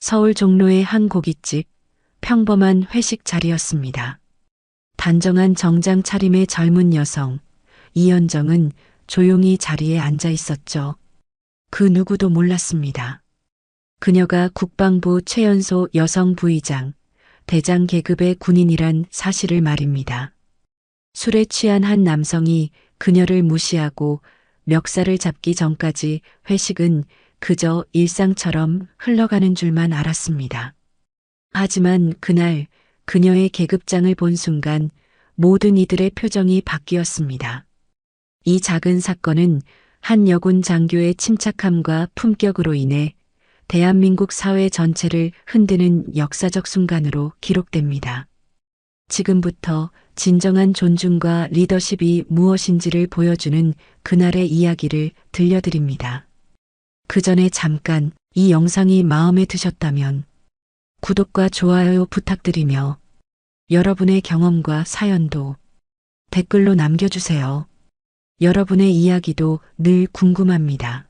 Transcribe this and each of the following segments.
서울 종로의 한 고깃집, 평범한 회식 자리였습니다. 단정한 정장 차림의 젊은 여성, 이현정은 조용히 자리에 앉아 있었죠. 그 누구도 몰랐습니다. 그녀가 국방부 최연소 여성 부의장, 대장 계급의 군인이란 사실을 말입니다. 술에 취한 한 남성이 그녀를 무시하고 멱살을 잡기 전까지 회식은 그저 일상처럼 흘러가는 줄만 알았습니다. 하지만 그날 그녀의 계급장을 본 순간 모든 이들의 표정이 바뀌었습니다. 이 작은 사건은 한 여군 장교의 침착함과 품격으로 인해 대한민국 사회 전체를 흔드는 역사적 순간으로 기록됩니다. 지금부터 진정한 존중과 리더십이 무엇인지를 보여주는 그날의 이야기를 들려드립니다. 그 전에 잠깐 이 영상이 마음에 드셨다면 구독과 좋아요 부탁드리며 여러분의 경험과 사연도 댓글로 남겨주세요. 여러분의 이야기도 늘 궁금합니다.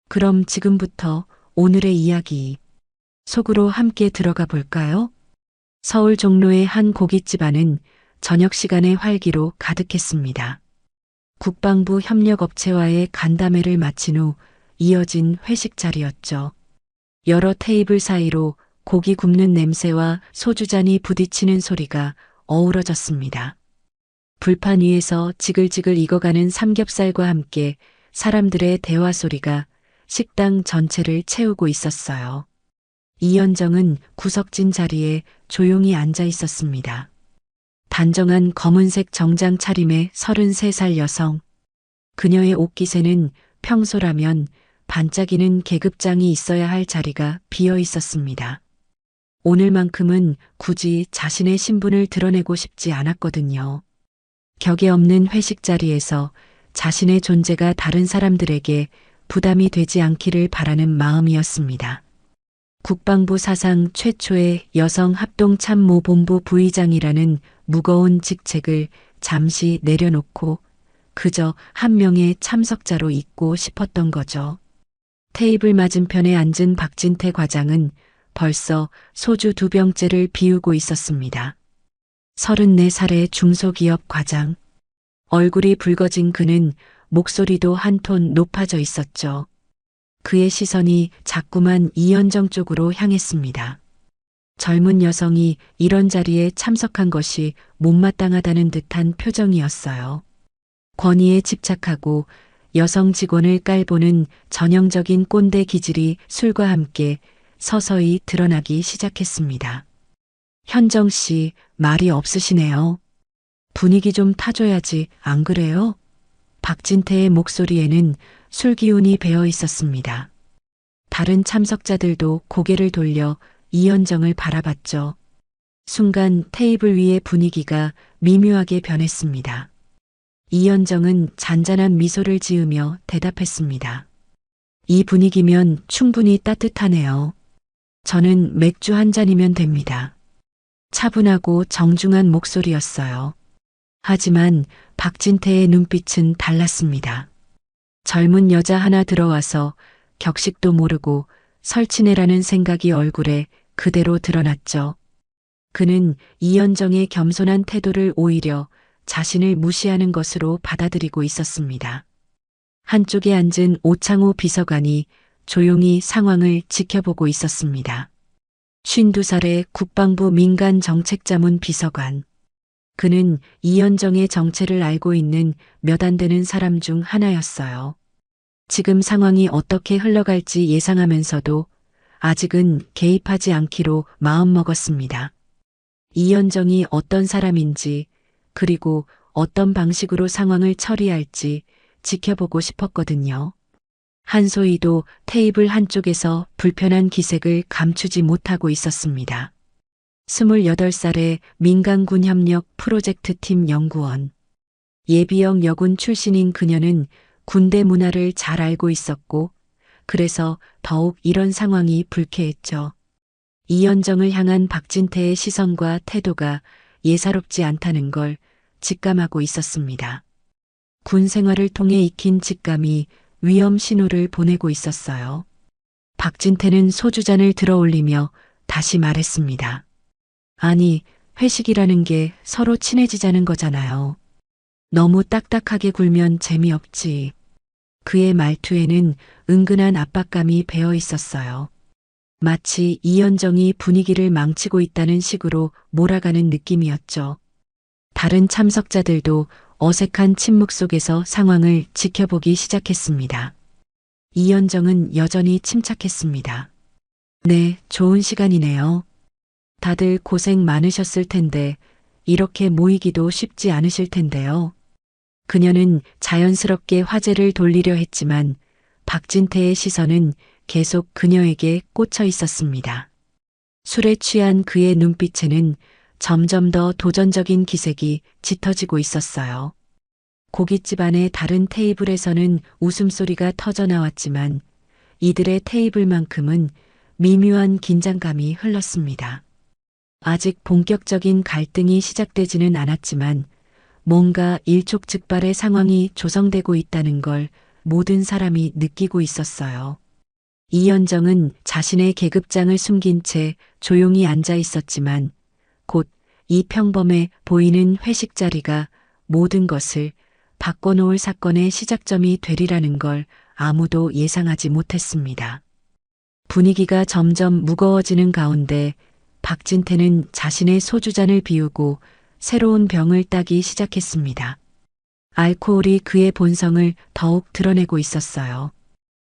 그럼 지금부터 오늘의 이야기 속으로 함께 들어가 볼까요? 서울 종로의 한 고깃집 안은 저녁 시간의 활기로 가득했습니다. 국방부 협력업체와의 간담회를 마친 후 이어진 회식 자리였죠. 여러 테이블 사이로 고기 굽는 냄새와 소주잔이 부딪히는 소리가 어우러졌습니다. 불판 위에서 지글지글 익어가는 삼겹살과 함께 사람들의 대화 소리가 식당 전체를 채우고 있었어요. 이현정은 구석진 자리에 조용히 앉아 있었습니다. 단정한 검은색 정장 차림의 33살 여성. 그녀의 옷깃에는 평소라면 반짝이는 계급장이 있어야 할 자리가 비어 있었습니다. 오늘만큼은 굳이 자신의 신분을 드러내고 싶지 않았거든요. 격에 없는 회식 자리에서 자신의 존재가 다른 사람들에게 부담이 되지 않기를 바라는 마음이었습니다. 국방부 사상 최초의 여성 합동참모본부 부의장이라는 무거운 직책을 잠시 내려놓고 그저 한 명의 참석자로 있고 싶었던 거죠. 테이블 맞은편에 앉은 박진태 과장은 벌써 소주 2병째를 비우고 있었습니다. 34살의 중소기업 과장. 얼굴이 붉어진 그는 목소리도 한 톤 높아져 있었죠. 그의 시선이 자꾸만 이현정 쪽으로 향했습니다. 젊은 여성이 이런 자리에 참석한 것이 못마땅하다는 듯한 표정이었어요. 권위에 집착하고 여성 직원을 깔보는 전형적인 꼰대 기질이 술과 함께 서서히 드러나기 시작했습니다. 현정 씨, 말이 없으시네요. 분위기 좀 타줘야지, 안 그래요? 박진태의 목소리에는 술 기운이 배어 있었습니다. 다른 참석자들도 고개를 돌려 이현정을 바라봤죠. 순간 테이블 위의 분위기가 미묘하게 변했습니다. 이현정은 잔잔한 미소를 지으며 대답했습니다. 이 분위기면 충분히 따뜻하네요. 저는 맥주 한 잔이면 됩니다. 차분하고 정중한 목소리였어요. 하지만 박진태의 눈빛은 달랐습니다. 젊은 여자 하나 들어와서 격식도 모르고 설치내라는 생각이 얼굴에 그대로 드러났죠. 그는 이현정의 겸손한 태도를 오히려 자신을 무시하는 것으로 받아들이고 있었습니다. 한쪽에 앉은 오창호 비서관이 조용히 상황을 지켜보고 있었습니다. 52살의 국방부 민간정책자문 비서관. 그는 이현정의 정체를 알고 있는 몇 안 되는 사람 중 하나였어요. 지금 상황이 어떻게 흘러갈지 예상하면서도 아직은 개입하지 않기로 마음먹었습니다. 이현정이 어떤 사람인지 그리고 어떤 방식으로 상황을 처리할지 지켜보고 싶었거든요. 한소희도 테이블 한쪽에서 불편한 기색을 감추지 못하고 있었습니다. 28살의 민간군 협력 프로젝트 팀 연구원. 예비역 여군 출신인 그녀는 군대 문화를 잘 알고 있었고 그래서 더욱 이런 상황이 불쾌했죠. 이현정을 향한 박진태의 시선과 태도가 예사롭지 않다는 걸 직감하고 있었습니다. 군 생활을 통해 익힌 직감이 위험 신호를 보내고 있었어요. 박진태는 소주잔을 들어 올리며 다시 말했습니다. 아니, 회식이라는 게 서로 친해지자는 거잖아요. 너무 딱딱하게 굴면 재미없지. 그의 말투에는 은근한 압박감이 배어 있었어요. 마치 이현정이 분위기를 망치고 있다는 식으로 몰아가는 느낌이었죠. 다른 참석자들도 어색한 침묵 속에서 상황을 지켜보기 시작했습니다. 이현정은 여전히 침착했습니다. 네, 좋은 시간이네요. 다들 고생 많으셨을 텐데 이렇게 모이기도 쉽지 않으실 텐데요. 그녀는 자연스럽게 화제를 돌리려 했지만 박진태의 시선은 계속 그녀에게 꽂혀 있었습니다. 술에 취한 그의 눈빛에는 점점 더 도전적인 기색이 짙어지고 있었어요. 고깃집 안의 다른 테이블에서는 웃음소리가 터져 나왔지만 이들의 테이블만큼은 미묘한 긴장감이 흘렀습니다. 아직 본격적인 갈등이 시작되지는 않았지만 뭔가 일촉즉발의 상황이 조성되고 있다는 걸 모든 사람이 느끼고 있었어요. 이현정은 자신의 계급장을 숨긴 채 조용히 앉아 있었지만 곧 이 평범해 보이는 회식 자리가 모든 것을 바꿔놓을 사건의 시작점이 되리라는 걸 아무도 예상하지 못했습니다. 분위기가 점점 무거워지는 가운데 박진태는 자신의 소주잔을 비우고 새로운 병을 따기 시작했습니다. 알코올이 그의 본성을 더욱 드러내고 있었어요.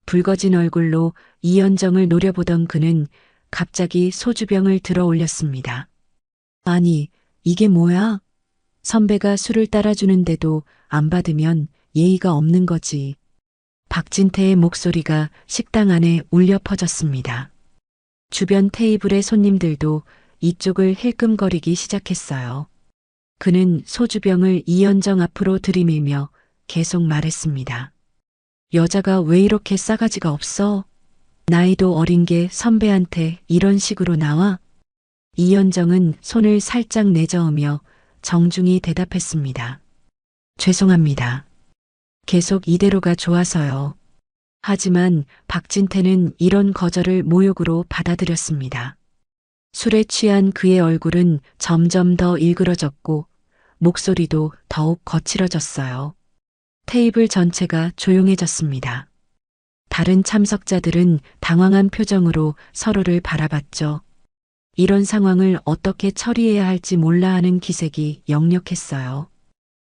붉어진 얼굴로 이현정을 노려보던 그는 갑자기 소주병을 들어 올렸습니다. 아니, 이게 뭐야? 선배가 술을 따라주는데도 안 받으면 예의가 없는 거지. 박진태의 목소리가 식당 안에 울려 퍼졌습니다. 주변 테이블의 손님들도 이쪽을 힐끔거리기 시작했어요. 그는 소주병을 이현정 앞으로 들이밀며 계속 말했습니다. 여자가 왜 이렇게 싸가지가 없어? 나이도 어린 게 선배한테 이런 식으로 나와? 이현정은 손을 살짝 내저으며 정중히 대답했습니다. 죄송합니다. 계속 이대로가 좋아서요. 하지만 박진태는 이런 거절을 모욕으로 받아들였습니다. 술에 취한 그의 얼굴은 점점 더 일그러졌고 목소리도 더욱 거칠어졌어요. 테이블 전체가 조용해졌습니다. 다른 참석자들은 당황한 표정으로 서로를 바라봤죠. 이런 상황을 어떻게 처리해야 할지 몰라 하는 기색이 역력했어요.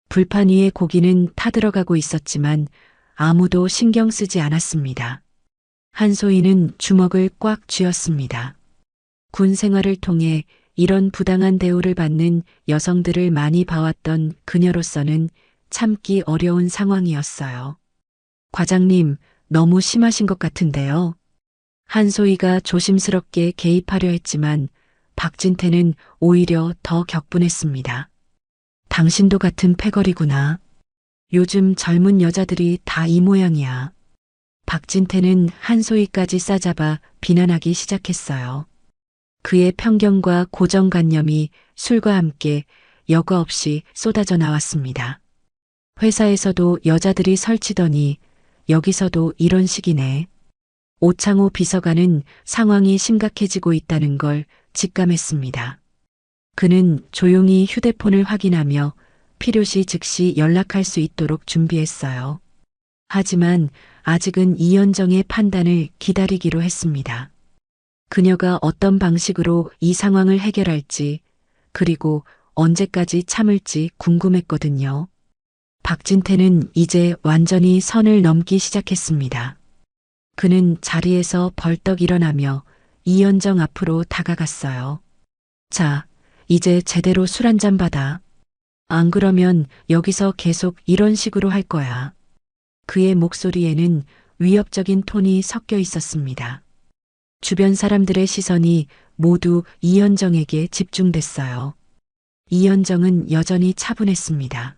불판 위에 고기는 타들어가고 있었지만 아무도 신경 쓰지 않았습니다. 한소희는 주먹을 꽉 쥐었습니다. 군 생활을 통해 이런 부당한 대우를 받는 여성들을 많이 봐왔던 그녀로서는 참기 어려운 상황이었어요. 과장님, 너무 심하신 것 같은데요. 한소희가 조심스럽게 개입하려 했지만 박진태는 오히려 더 격분했습니다. 당신도 같은 패거리구나. 요즘 젊은 여자들이 다 이 모양이야. 박진태는 한소희까지 싸잡아 비난하기 시작했어요. 그의 편견과 고정관념이 술과 함께 여과 없이 쏟아져 나왔습니다. 회사에서도 여자들이 설치더니 여기서도 이런 식이네. 오창호 비서관은 상황이 심각해지고 있다는 걸 직감했습니다. 그는 조용히 휴대폰을 확인하며 필요시 즉시 연락할 수 있도록 준비했어요. 하지만 아직은 이현정의 판단을 기다리기로 했습니다. 그녀가 어떤 방식으로 이 상황을 해결할지, 그리고 언제까지 참을지 궁금했거든요. 박진태는 이제 완전히 선을 넘기 시작했습니다. 그는 자리에서 벌떡 일어나며 이현정 앞으로 다가갔어요. 자, 이제 제대로 술 한 잔 받아. 안 그러면 여기서 계속 이런 식으로 할 거야. 그의 목소리에는 위협적인 톤이 섞여 있었습니다. 주변 사람들의 시선이 모두 이현정에게 집중됐어요. 이현정은 여전히 차분했습니다.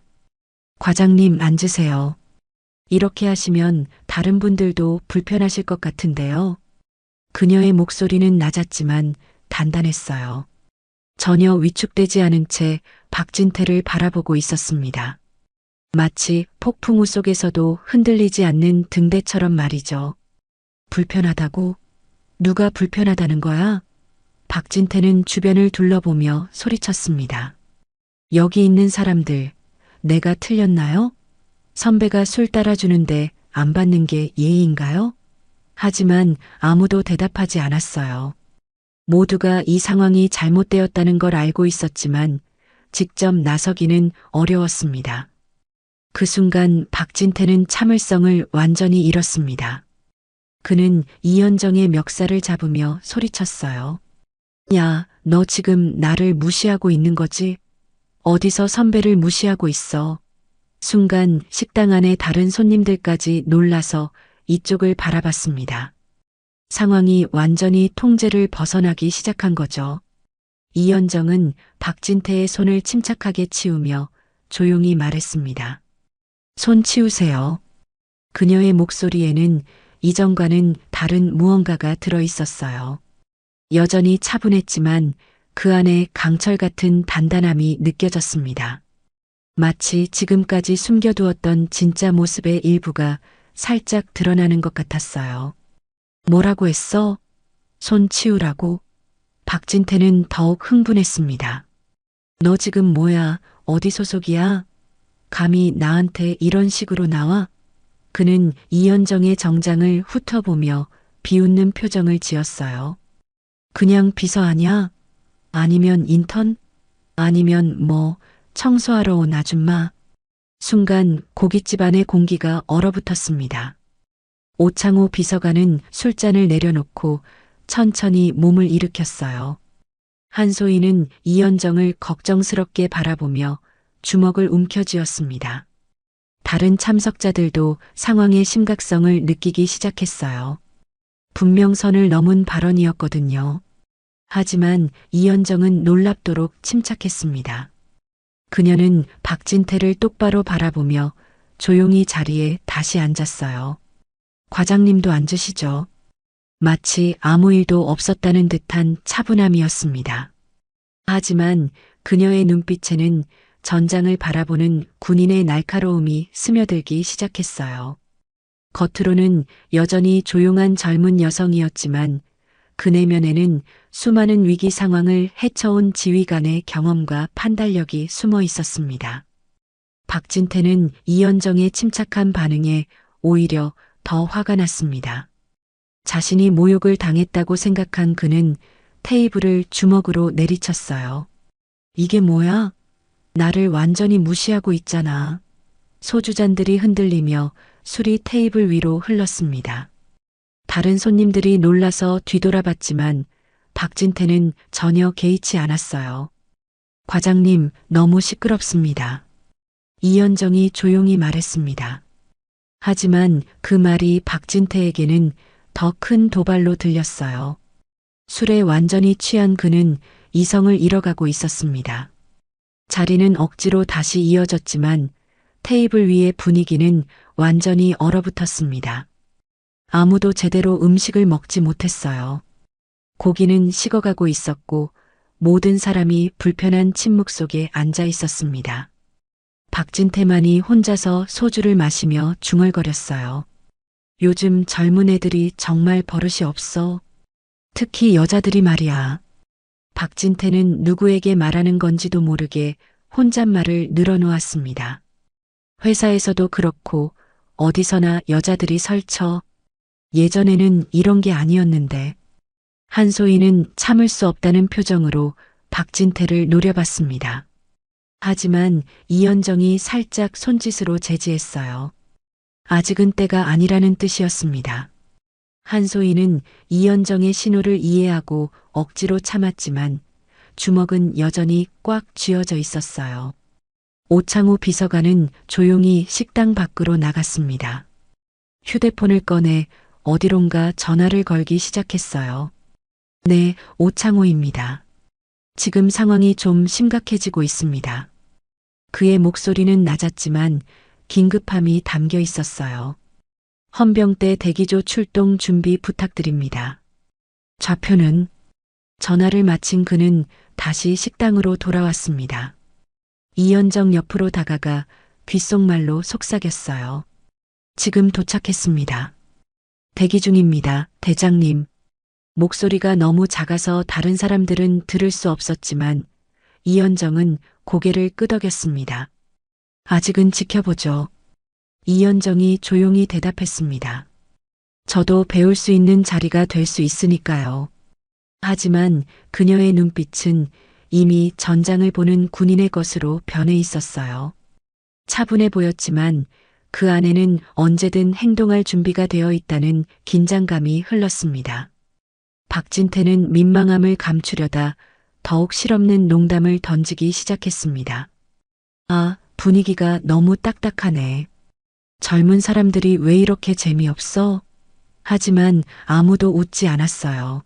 과장님 앉으세요. 이렇게 하시면 다른 분들도 불편하실 것 같은데요. 그녀의 목소리는 낮았지만 단단했어요. 전혀 위축되지 않은 채 박진태를 바라보고 있었습니다. 마치 폭풍우 속에서도 흔들리지 않는 등대처럼 말이죠. 불편하다고? 누가 불편하다는 거야? 박진태는 주변을 둘러보며 소리쳤습니다. 여기 있는 사람들, 내가 틀렸나요? 선배가 술 따라주는데 안 받는 게 예의인가요? 하지만 아무도 대답하지 않았어요. 모두가 이 상황이 잘못되었다는 걸 알고 있었지만 직접 나서기는 어려웠습니다. 그 순간 박진태는 참을성을 완전히 잃었습니다. 그는 이현정의 멱살을 잡으며 소리쳤어요. 야, 너 지금 나를 무시하고 있는 거지? 어디서 선배를 무시하고 있어? 순간 식당 안에 다른 손님들까지 놀라서 이쪽을 바라봤습니다. 상황이 완전히 통제를 벗어나기 시작한 거죠. 이현정은 박진태의 손을 침착하게 치우며 조용히 말했습니다. 손 치우세요. 그녀의 목소리에는 이전과는 다른 무언가가 들어 있었어요. 여전히 차분했지만 그 안에 강철 같은 단단함이 느껴졌습니다. 마치 지금까지 숨겨두었던 진짜 모습의 일부가 살짝 드러나는 것 같았어요. 뭐라고 했어? 손 치우라고? 박진태는 더욱 흥분했습니다. 너 지금 뭐야? 어디 소속이야? 감히 나한테 이런 식으로 나와? 그는 이현정의 정장을 훑어보며 비웃는 표정을 지었어요. 그냥 비서 아냐? 아니면 인턴? 아니면 뭐 청소하러 온 아줌마? 순간 고깃집 안의 공기가 얼어붙었습니다. 오창호 비서관은 술잔을 내려놓고 천천히 몸을 일으켰어요. 한소희는 이현정을 걱정스럽게 바라보며 주먹을 움켜쥐었습니다. 다른 참석자들도 상황의 심각성을 느끼기 시작했어요. 분명 선을 넘은 발언이었거든요. 하지만 이현정은 놀랍도록 침착했습니다. 그녀는 박진태를 똑바로 바라보며 조용히 자리에 다시 앉았어요. 과장님도 앉으시죠. 마치 아무 일도 없었다는 듯한 차분함이었습니다. 하지만 그녀의 눈빛에는 전장을 바라보는 군인의 날카로움이 스며들기 시작했어요. 겉으로는 여전히 조용한 젊은 여성이었지만 그 내면에는 수많은 위기 상황을 헤쳐온 지휘관의 경험과 판단력이 숨어 있었습니다. 박진태는 이현정의 침착한 반응에 오히려 더 화가 났습니다. 자신이 모욕을 당했다고 생각한 그는 테이블을 주먹으로 내리쳤어요. 이게 뭐야? 나를 완전히 무시하고 있잖아. 소주잔들이 흔들리며 술이 테이블 위로 흘렀습니다. 다른 손님들이 놀라서 뒤돌아봤지만 박진태는 전혀 개의치 않았어요. 과장님, 너무 시끄럽습니다. 이현정이 조용히 말했습니다. 하지만 그 말이 박진태에게는 더 큰 도발로 들렸어요. 술에 완전히 취한 그는 이성을 잃어가고 있었습니다. 자리는 억지로 다시 이어졌지만 테이블 위의 분위기는 완전히 얼어붙었습니다. 아무도 제대로 음식을 먹지 못했어요. 고기는 식어가고 있었고 모든 사람이 불편한 침묵 속에 앉아 있었습니다. 박진태만이 혼자서 소주를 마시며 중얼거렸어요. 요즘 젊은 애들이 정말 버릇이 없어. 특히 여자들이 말이야. 박진태는 누구에게 말하는 건지도 모르게 혼잣말을 늘어놓았습니다. 회사에서도 그렇고 어디서나 여자들이 설쳐. 예전에는 이런 게 아니었는데. 한소희는 참을 수 없다는 표정으로 박진태를 노려봤습니다. 하지만 이현정이 살짝 손짓으로 제지했어요. 아직은 때가 아니라는 뜻이었습니다. 한소희는 이현정의 신호를 이해하고 억지로 참았지만 주먹은 여전히 꽉 쥐어져 있었어요. 오창호 비서관은 조용히 식당 밖으로 나갔습니다. 휴대폰을 꺼내 어디론가 전화를 걸기 시작했어요. 네, 오창호입니다. 지금 상황이 좀 심각해지고 있습니다. 그의 목소리는 낮았지만 긴급함이 담겨 있었어요. 헌병대 대기조 출동 준비 부탁드립니다. 좌표는? 전화를 마친 그는 다시 식당으로 돌아왔습니다. 이현정 옆으로 다가가 귓속말로 속삭였어요. 지금 도착했습니다. 대기 중입니다, 대장님. 목소리가 너무 작아서 다른 사람들은 들을 수 없었지만 이현정은 고개를 끄덕였습니다. 아직은 지켜보죠. 이현정이 조용히 대답했습니다. 저도 배울 수 있는 자리가 될 수 있으니까요. 하지만 그녀의 눈빛은 이미 전장을 보는 군인의 것으로 변해 있었어요. 차분해 보였지만 그 안에는 언제든 행동할 준비가 되어 있다는 긴장감이 흘렀습니다. 박진태는 민망함을 감추려다 더욱 실없는 농담을 던지기 시작했습니다. 아, 분위기가 너무 딱딱하네. 젊은 사람들이 왜 이렇게 재미없어? 하지만 아무도 웃지 않았어요.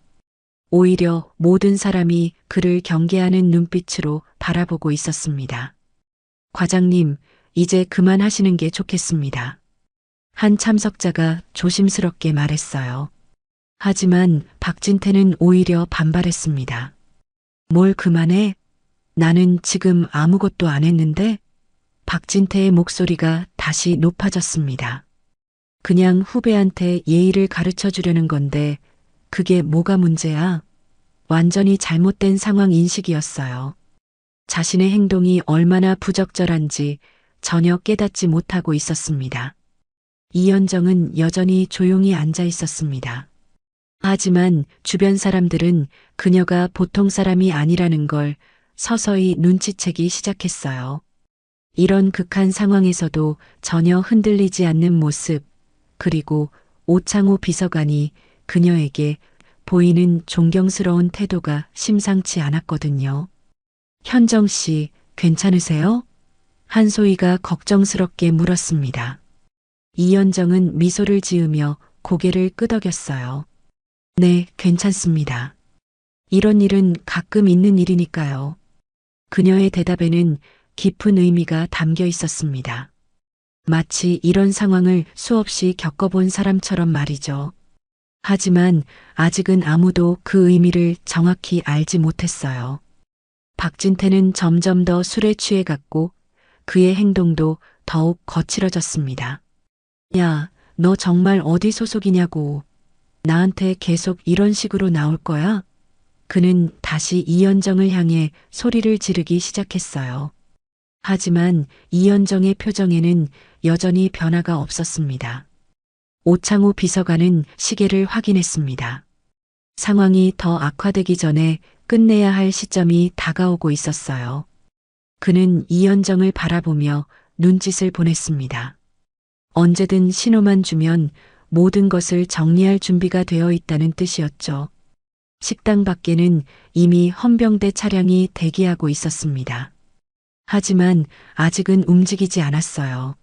오히려 모든 사람이 그를 경계하는 눈빛으로 바라보고 있었습니다. 과장님, 이제 그만하시는 게 좋겠습니다. 한 참석자가 조심스럽게 말했어요. 하지만 박진태는 오히려 반발했습니다. 뭘 그만해? 나는 지금 아무것도 안 했는데? 박진태의 목소리가 다시 높아졌습니다. 그냥 후배한테 예의를 가르쳐 주려는 건데 그게 뭐가 문제야? 완전히 잘못된 상황 인식이었어요. 자신의 행동이 얼마나 부적절한지 전혀 깨닫지 못하고 있었습니다. 이현정은 여전히 조용히 앉아 있었습니다. 하지만 주변 사람들은 그녀가 보통 사람이 아니라는 걸 서서히 눈치채기 시작했어요. 이런 극한 상황에서도 전혀 흔들리지 않는 모습, 그리고 오창호 비서관이 그녀에게 보이는 존경스러운 태도가 심상치 않았거든요. 현정 씨, 괜찮으세요? 한소희가 걱정스럽게 물었습니다. 이현정은 미소를 지으며 고개를 끄덕였어요. 네, 괜찮습니다. 이런 일은 가끔 있는 일이니까요. 그녀의 대답에는 깊은 의미가 담겨 있었습니다. 마치 이런 상황을 수없이 겪어본 사람처럼 말이죠. 하지만 아직은 아무도 그 의미를 정확히 알지 못했어요. 박진태는 점점 더 술에 취해갔고 그의 행동도 더욱 거칠어졌습니다. 야, 너 정말 어디 소속이냐고. 나한테 계속 이런 식으로 나올 거야? 그는 다시 이현정을 향해 소리를 지르기 시작했어요. 하지만 이현정의 표정에는 여전히 변화가 없었습니다. 오창호 비서관은 시계를 확인했습니다. 상황이 더 악화되기 전에 끝내야 할 시점이 다가오고 있었어요. 그는 이현정을 바라보며 눈짓을 보냈습니다. 언제든 신호만 주면 모든 것을 정리할 준비가 되어 있다는 뜻이었죠. 식당 밖에는 이미 헌병대 차량이 대기하고 있었습니다. 하지만 아직은 움직이지 않았어요.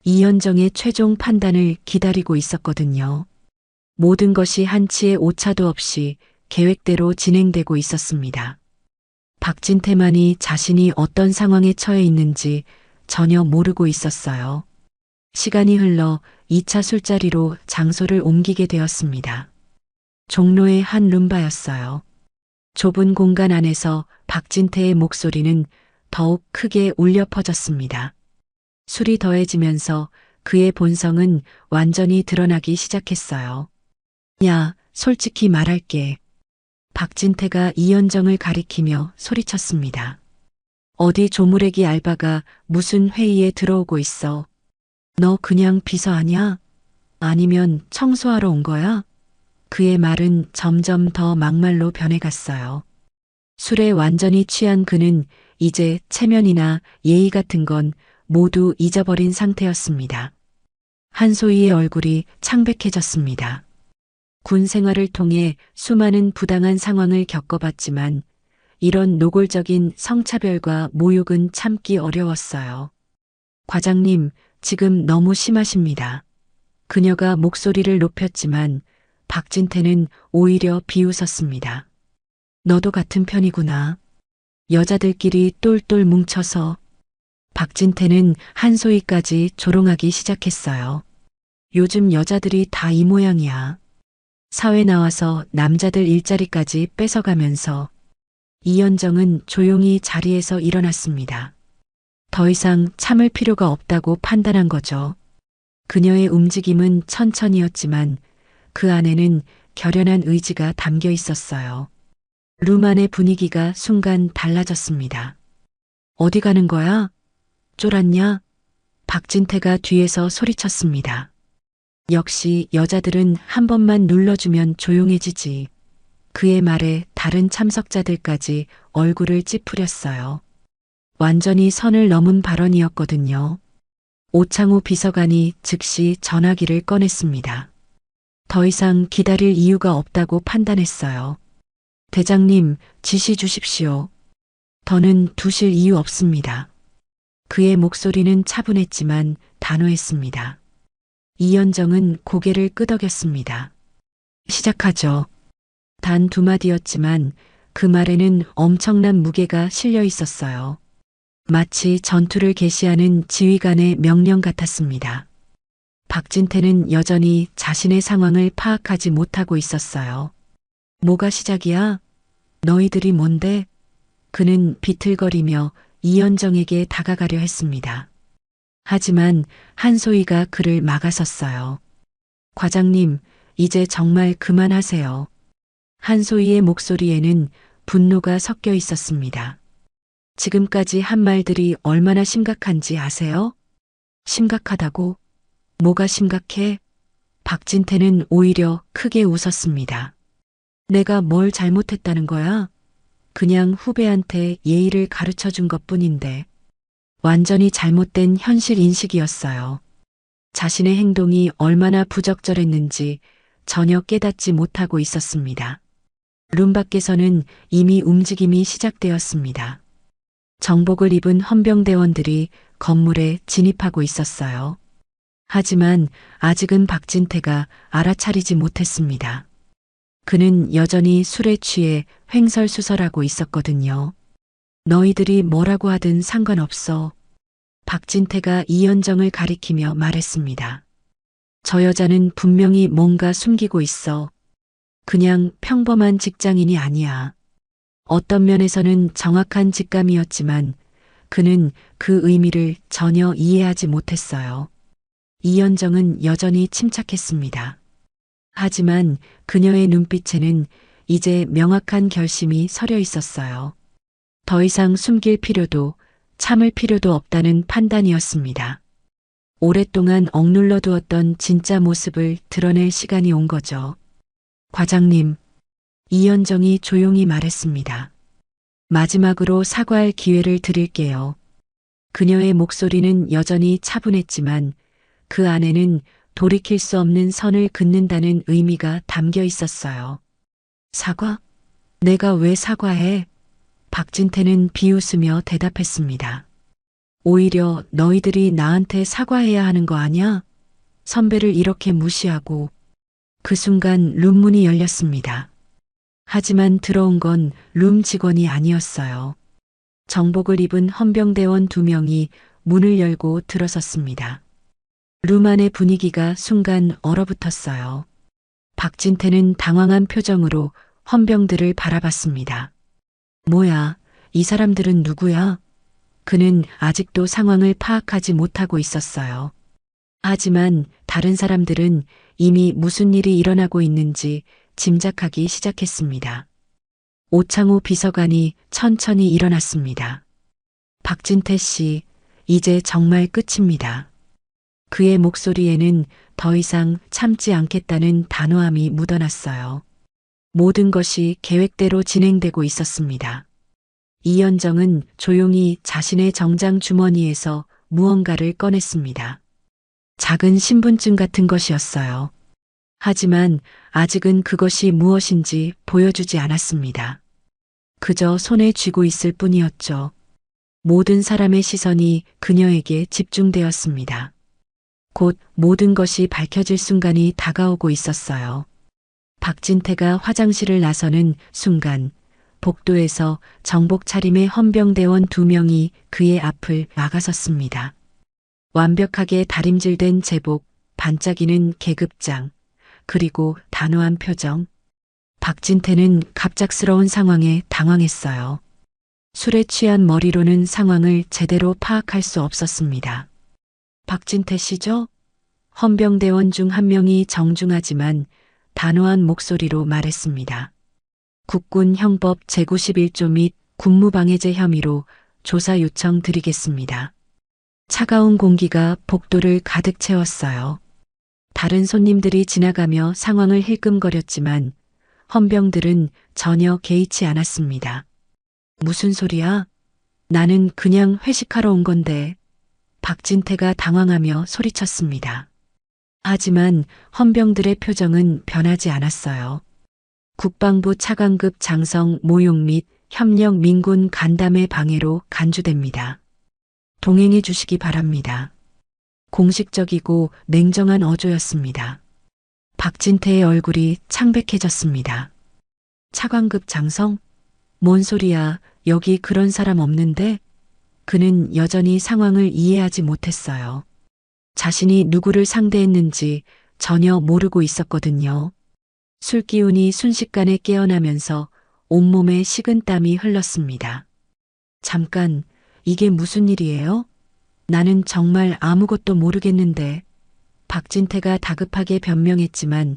이현정의 최종 판단을 기다리고 있었거든요. 모든 것이 한치의 오차도 없이 계획대로 진행되고 있었습니다. 박진태만이 자신이 어떤 상황에 처해 있는지 전혀 모르고 있었어요. 시간이 흘러 2차 술자리로 장소를 옮기게 되었습니다. 종로의 한 룸바였어요. 좁은 공간 안에서 박진태의 목소리는 더욱 크게 울려 퍼졌습니다. 술이 더해지면서 그의 본성은 완전히 드러나기 시작했어요. 야, 솔직히 말할게. 박진태가 이현정을 가리키며 소리쳤습니다. 어디 조무래기 알바가 무슨 회의에 들어오고 있어. 너 그냥 비서 아니야? 아니면 청소하러 온 거야? 그의 말은 점점 더 막말로 변해갔어요. 술에 완전히 취한 그는 이제 체면이나 예의 같은 건 모두 잊어버린 상태였습니다. 한소희의 얼굴이 창백해졌습니다. 군 생활을 통해 수많은 부당한 상황을 겪어봤지만 이런 노골적인 성차별과 모욕은 참기 어려웠어요. 과장님, 지금 너무 심하십니다. 그녀가 목소리를 높였지만 박진태는 오히려 비웃었습니다. 너도 같은 편이구나. 여자들끼리 똘똘 뭉쳐서. 박진태는 한소희까지 조롱하기 시작했어요. 요즘 여자들이 다 이 모양이야. 사회 나와서 남자들 일자리까지 뺏어가면서. 이현정은 조용히 자리에서 일어났습니다. 더 이상 참을 필요가 없다고 판단한 거죠. 그녀의 움직임은 천천히였지만 그 안에는 결연한 의지가 담겨 있었어요. 룸 안의 분위기가 순간 달라졌습니다. 어디 가는 거야? 쫄았냐? 박진태가 뒤에서 소리쳤습니다. 역시 여자들은 한 번만 눌러주면 조용해지지. 그의 말에 다른 참석자들까지 얼굴을 찌푸렸어요. 완전히 선을 넘은 발언이었거든요. 오창호 비서관이 즉시 전화기를 꺼냈습니다. 더 이상 기다릴 이유가 없다고 판단했어요. 대장님, 지시 주십시오. 더는 두실 이유 없습니다. 그의 목소리는 차분했지만 단호했습니다. 이현정은 고개를 끄덕였습니다. 시작하죠. 단 두 마디였지만 그 말에는 엄청난 무게가 실려 있었어요. 마치 전투를 개시하는 지휘관의 명령 같았습니다. 박진태는 여전히 자신의 상황을 파악하지 못하고 있었어요. 뭐가 시작이야? 너희들이 뭔데? 그는 비틀거리며 이현정에게 다가가려 했습니다. 하지만 한소희가 그를 막아섰어요. 과장님, 이제 정말 그만하세요. 한소희의 목소리에는 분노가 섞여 있었습니다. 지금까지 한 말들이 얼마나 심각한지 아세요? 심각하다고? 뭐가 심각해? 박진태는 오히려 크게 웃었습니다. 내가 뭘 잘못했다는 거야? 그냥 후배한테 예의를 가르쳐 준 것뿐인데. 완전히 잘못된 현실 인식이었어요. 자신의 행동이 얼마나 부적절했는지 전혀 깨닫지 못하고 있었습니다. 룸 밖에서는 이미 움직임이 시작되었습니다. 정복을 입은 헌병대원들이 건물에 진입하고 있었어요. 하지만 아직은 박진태가 알아차리지 못했습니다. 그는 여전히 술에 취해 횡설수설하고 있었거든요. 너희들이 뭐라고 하든 상관없어. 박진태가 이현정을 가리키며 말했습니다. 저 여자는 분명히 뭔가 숨기고 있어. 그냥 평범한 직장인이 아니야. 어떤 면에서는 정확한 직감이었지만 그는 그 의미를 전혀 이해하지 못했어요. 이현정은 여전히 침착했습니다. 하지만 그녀의 눈빛에는 이제 명확한 결심이 서려 있었어요. 더 이상 숨길 필요도 참을 필요도 없다는 판단이었습니다. 오랫동안 억눌러 두었던 진짜 모습을 드러낼 시간이 온 거죠. 과장님, 이현정이 조용히 말했습니다. 마지막으로 사과할 기회를 드릴게요. 그녀의 목소리는 여전히 차분했지만 그 안에는 돌이킬 수 없는 선을 긋는다는 의미가 담겨 있었어요. 사과? 내가 왜 사과해? 박진태는 비웃으며 대답했습니다. 오히려 너희들이 나한테 사과해야 하는 거 아냐? 선배를 이렇게 무시하고. 그 순간 룸 문이 열렸습니다. 하지만 들어온 건 룸 직원이 아니었어요. 정복을 입은 헌병대원 2명이 문을 열고 들어섰습니다. 룸 안의 분위기가 순간 얼어붙었어요. 박진태는 당황한 표정으로 헌병들을 바라봤습니다. 뭐야, 이 사람들은 누구야? 그는 아직도 상황을 파악하지 못하고 있었어요. 하지만 다른 사람들은 이미 무슨 일이 일어나고 있는지 짐작하기 시작했습니다. 오창호 비서관이 천천히 일어났습니다. 박진태 씨, 이제 정말 끝입니다. 그의 목소리에는 더 이상 참지 않겠다는 단호함이 묻어났어요. 모든 것이 계획대로 진행되고 있었습니다. 이현정은 조용히 자신의 정장 주머니에서 무언가를 꺼냈습니다. 작은 신분증 같은 것이었어요. 하지만 아직은 그것이 무엇인지 보여주지 않았습니다. 그저 손에 쥐고 있을 뿐이었죠. 모든 사람의 시선이 그녀에게 집중되었습니다. 곧 모든 것이 밝혀질 순간이 다가오고 있었어요. 박진태가 화장실을 나서는 순간 복도에서 정복 차림의 헌병대원 2명이 그의 앞을 막아섰습니다. 완벽하게 다림질된 제복, 반짝이는 계급장, 그리고 단호한 표정. 박진태는 갑작스러운 상황에 당황했어요. 술에 취한 머리로는 상황을 제대로 파악할 수 없었습니다. 박진태 씨죠? 헌병대원 중 한 명이 정중하지만 단호한 목소리로 말했습니다. 국군 형법 제91조 및 군무방해죄 혐의로 조사 요청 드리겠습니다. 차가운 공기가 복도를 가득 채웠어요. 다른 손님들이 지나가며 상황을 힐끔거렸지만 헌병들은 전혀 개의치 않았습니다. 무슨 소리야? 나는 그냥 회식하러 온 건데. 박진태가 당황하며 소리쳤습니다. 하지만 헌병들의 표정은 변하지 않았어요. 국방부 차관급 장성 모욕 및 협력 민군 간담회 방해로 간주됩니다. 동행해 주시기 바랍니다. 공식적이고 냉정한 어조였습니다. 박진태의 얼굴이 창백해졌습니다. 차관급 장성? 뭔 소리야, 여기 그런 사람 없는데? 그는 여전히 상황을 이해하지 못했어요. 자신이 누구를 상대했는지 전혀 모르고 있었거든요. 술기운이 순식간에 깨어나면서 온몸에 식은땀이 흘렀습니다. 잠깐, 이게 무슨 일이에요? 나는 정말 아무것도 모르겠는데. 박진태가 다급하게 변명했지만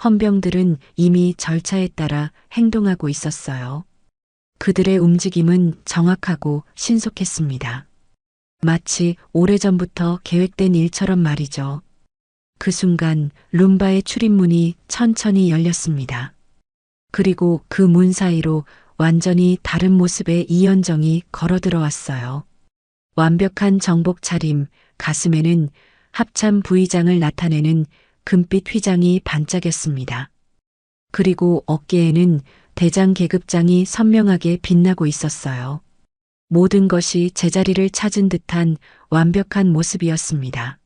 헌병들은 이미 절차에 따라 행동하고 있었어요. 그들의 움직임은 정확하고 신속했습니다. 마치 오래전부터 계획된 일처럼 말이죠. 그 순간 룸바의 출입문이 천천히 열렸습니다. 그리고 그 문 사이로 완전히 다른 모습의 이현정이 걸어 들어왔어요. 완벽한 정복 차림, 가슴에는 합참 부의장을 나타내는 금빛 휘장이 반짝였습니다. 그리고 어깨에는 대장 계급장이 선명하게 빛나고 있었어요. 모든 것이 제자리를 찾은 듯한 완벽한 모습이었습니다.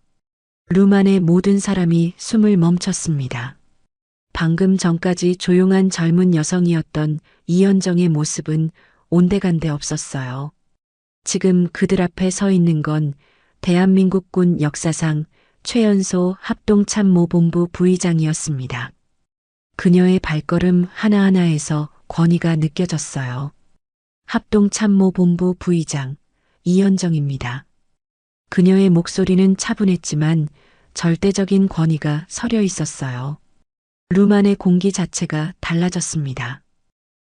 룸 안의 모든 사람이 숨을 멈췄습니다. 방금 전까지 조용한 젊은 여성이었던 이현정의 모습은 온데간데 없었어요. 지금 그들 앞에 서 있는 건 대한민국군 역사상 최연소 합동참모본부 부의장이었습니다. 그녀의 발걸음 하나하나에서 권위가 느껴졌어요. 합동참모본부 부의장 이현정입니다. 그녀의 목소리는 차분했지만 절대적인 권위가 서려 있었어요. 룸 안의 공기 자체가 달라졌습니다.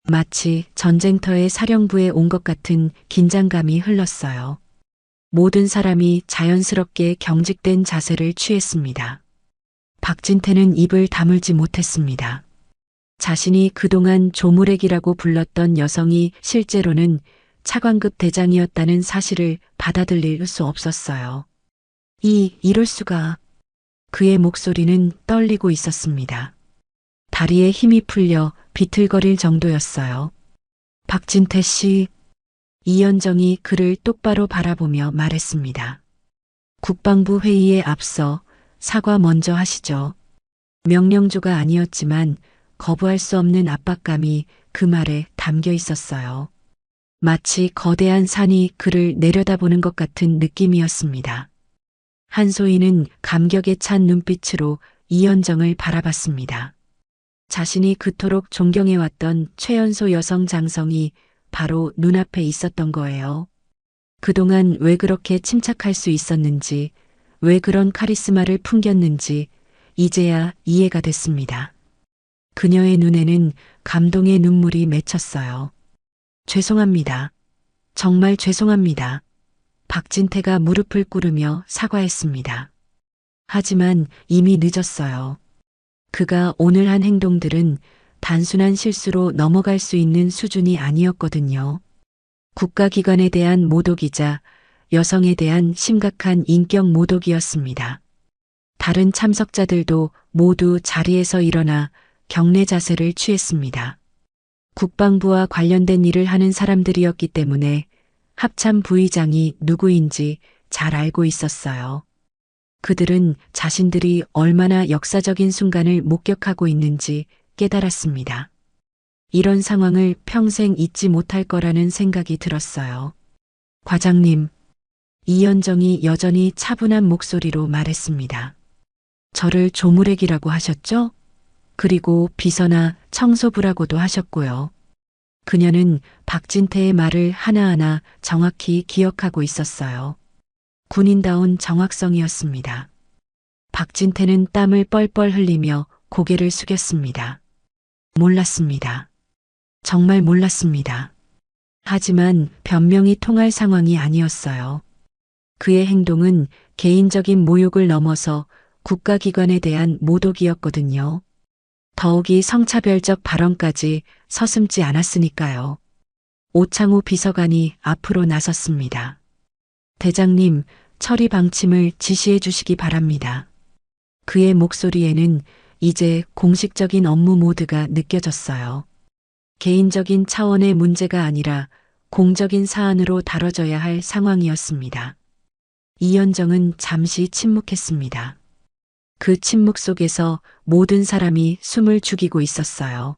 마치 전쟁터의 사령부에 온 것 같은 긴장감이 흘렀어요. 모든 사람이 자연스럽게 경직된 자세를 취했습니다. 박진태는 입을 다물지 못했습니다. 자신이 그동안 조무렉이라고 불렀던 여성이 실제로는 차관급 대장이었다는 사실을 받아들일 수 없었어요. 이럴 수가. 그의 목소리는 떨리고 있었습니다. 다리에 힘이 풀려 비틀거릴 정도였어요. 박진태 씨. 이현정이 그를 똑바로 바라보며 말했습니다. 국방부 회의에 앞서 사과 먼저 하시죠. 명령조가 아니었지만 거부할 수 없는 압박감이 그 말에 담겨 있었어요. 마치 거대한 산이 그를 내려다보는 것 같은 느낌이었습니다. 한소희는 감격에 찬 눈빛으로 이현정을 바라봤습니다. 자신이 그토록 존경해왔던 최연소 여성 장성이 바로 눈앞에 있었던 거예요. 그동안 왜 그렇게 침착할 수 있었는지, 왜 그런 카리스마를 풍겼는지 이제야 이해가 됐습니다. 그녀의 눈에는 감동의 눈물이 맺혔어요. 죄송합니다. 정말 죄송합니다. 박진태가 무릎을 꿇으며 사과했습니다. 하지만 이미 늦었어요. 그가 오늘 한 행동들은 단순한 실수로 넘어갈 수 있는 수준이 아니었거든요. 국가기관에 대한 모독이자 여성에 대한 심각한 인격 모독이었습니다. 다른 참석자들도 모두 자리에서 일어나 경례 자세를 취했습니다. 국방부와 관련된 일을 하는 사람들이었기 때문에 합참 부의장이 누구인지 잘 알고 있었어요. 그들은 자신들이 얼마나 역사적인 순간을 목격하고 있는지 깨달았습니다. 이런 상황을 평생 잊지 못할 거라는 생각이 들었어요. 과장님, 이현정이 여전히 차분한 목소리로 말했습니다. 저를 조무렉이라고 하셨죠? 그리고 비서나 청소부라고도 하셨고요. 그녀는 박진태의 말을 하나하나 정확히 기억하고 있었어요. 군인다운 정확성이었습니다. 박진태는 땀을 뻘뻘 흘리며 고개를 숙였습니다. 몰랐습니다. 정말 몰랐습니다. 하지만 변명이 통할 상황이 아니었어요. 그의 행동은 개인적인 모욕을 넘어서 국가기관에 대한 모독이었거든요. 더욱이 성차별적 발언까지 서슴지 않았으니까요. 오창호 비서관이 앞으로 나섰습니다. 대장님, 처리 방침을 지시해 주시기 바랍니다. 그의 목소리에는 이제 공식적인 업무 모드가 느껴졌어요. 개인적인 차원의 문제가 아니라 공적인 사안으로 다뤄져야 할 상황이었습니다. 이현정은 잠시 침묵했습니다. 그 침묵 속에서 모든 사람이 숨을 죽이고 있었어요.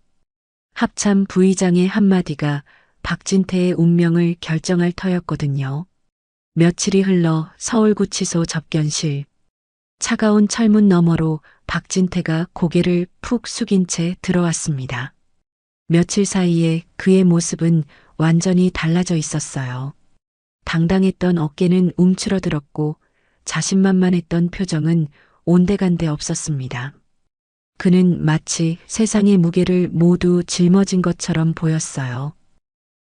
합참 부의장의 한마디가 박진태의 운명을 결정할 터였거든요. 며칠이 흘러 서울구치소 접견실. 차가운 철문 너머로 박진태가 고개를 푹 숙인 채 들어왔습니다. 며칠 사이에 그의 모습은 완전히 달라져 있었어요. 당당했던 어깨는 움츠러들었고 자신만만했던 표정은 온데간데 없었습니다. 그는 마치 세상의 무게를 모두 짊어진 것처럼 보였어요.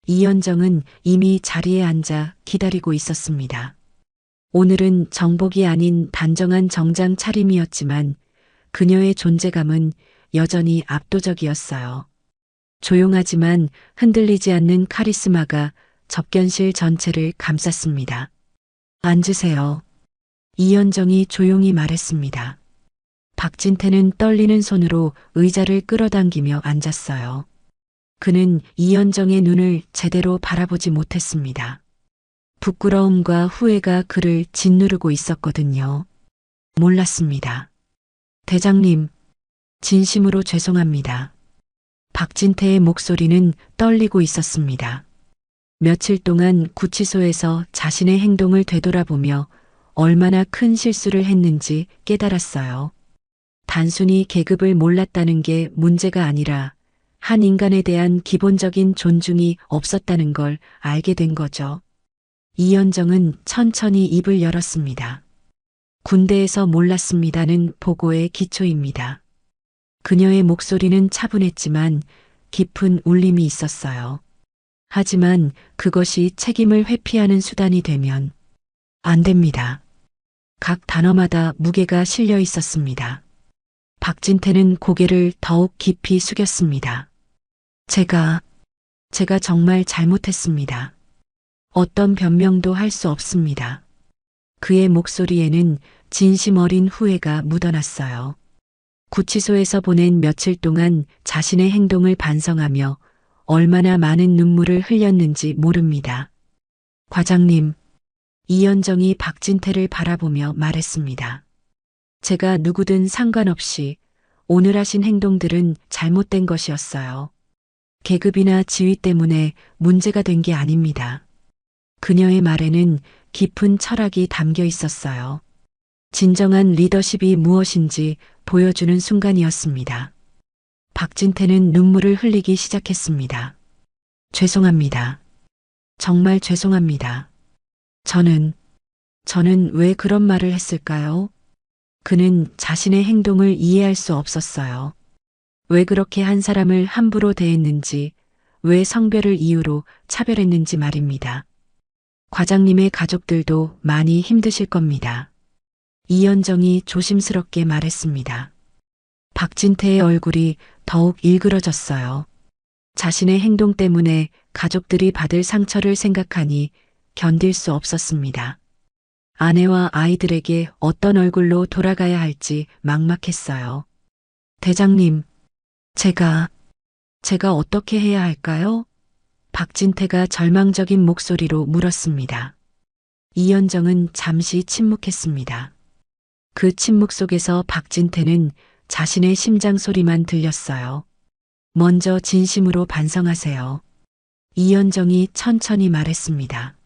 이현정은 이미 자리에 앉아 기다리고 있었습니다. 오늘은 정복이 아닌 단정한 정장 차림이었지만 그녀의 존재감은 여전히 압도적이었어요. 조용하지만 흔들리지 않는 카리스마가 접견실 전체를 감쌌습니다. 앉으세요. 이현정이 조용히 말했습니다. 박진태는 떨리는 손으로 의자를 끌어당기며 앉았어요. 그는 이현정의 눈을 제대로 바라보지 못했습니다. 부끄러움과 후회가 그를 짓누르고 있었거든요. 몰랐습니다. 대장님, 진심으로 죄송합니다. 박진태의 목소리는 떨리고 있었습니다. 며칠 동안 구치소에서 자신의 행동을 되돌아보며 얼마나 큰 실수를 했는지 깨달았어요. 단순히 계급을 몰랐다는 게 문제가 아니라 한 인간에 대한 기본적인 존중이 없었다는 걸 알게 된 거죠. 이현정은 천천히 입을 열었습니다. 군대에서 몰랐습니다는 보고의 기초입니다. 그녀의 목소리는 차분했지만 깊은 울림이 있었어요. 하지만 그것이 책임을 회피하는 수단이 되면 안 됩니다. 각 단어마다 무게가 실려 있었습니다. 박진태는 고개를 더욱 깊이 숙였습니다. 제가 정말 잘못했습니다. 어떤 변명도 할 수 없습니다. 그의 목소리에는 진심 어린 후회가 묻어났어요. 구치소에서 보낸 며칠 동안 자신의 행동을 반성하며 얼마나 많은 눈물을 흘렸는지 모릅니다. 과장님, 이현정이 박진태를 바라보며 말했습니다. 제가 누구든 상관없이 오늘 하신 행동들은 잘못된 것이었어요. 계급이나 지위 때문에 문제가 된 게 아닙니다. 그녀의 말에는 깊은 철학이 담겨 있었어요. 진정한 리더십이 무엇인지 보여주는 순간이었습니다. 박진태는 눈물을 흘리기 시작했습니다. 죄송합니다. 정말 죄송합니다. 저는 왜 그런 말을 했을까요? 그는 자신의 행동을 이해할 수 없었어요. 왜 그렇게 한 사람을 함부로 대했는지, 왜 성별을 이유로 차별했는지 말입니다. 과장님의 가족들도 많이 힘드실 겁니다. 이현정이 조심스럽게 말했습니다. 박진태의 얼굴이 더욱 일그러졌어요. 자신의 행동 때문에 가족들이 받을 상처를 생각하니 견딜 수 없었습니다. 아내와 아이들에게 어떤 얼굴로 돌아가야 할지 막막했어요. 대장님, 제가 어떻게 해야 할까요? 박진태가 절망적인 목소리로 물었습니다. 이현정은 잠시 침묵했습니다. 그 침묵 속에서 박진태는 자신의 심장 소리만 들렸어요. 먼저 진심으로 반성하세요. 이현정이 천천히 말했습니다.